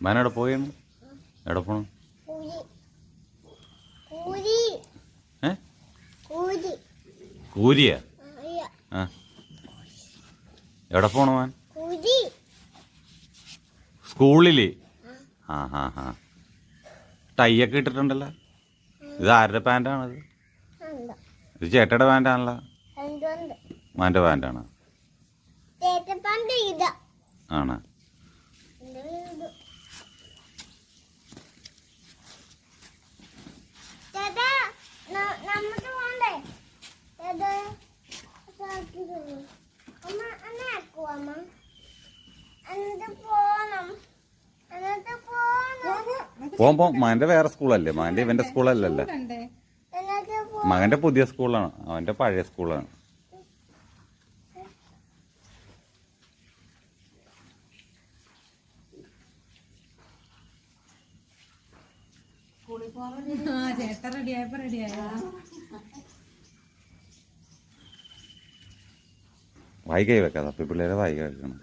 മാൻ എവിടെ പോയാണ്? എവിടെ പോണു? കൂരിയാ? ആ, എവിടെ പോണു മാൻ? സ്കൂളില്? ആ ഹാ ഹാ. ടൈ ഒക്കെ ഇട്ടിട്ടുണ്ടല്ലോ. ഇത് ആരുടെ പാൻറ്റാണത്? ഇത് ചേട്ടയുടെ പാൻറ്റാണല്ലോ. മാൻ്റെ പാൻറ്റാണ്. ആണ്. പോം മകന്റെ വേറെ സ്കൂളല്ലേ? മകന്റെ ഇവന്റെ സ്കൂളല്ലല്ലോ. മകന്റെ പുതിയ സ്കൂളാണ്, അവന്റെ പഴയ സ്കൂളാണ്. വായി കൈ വെക്കാതെ പിള്ളേരെ വായി കൈ വെക്കണം.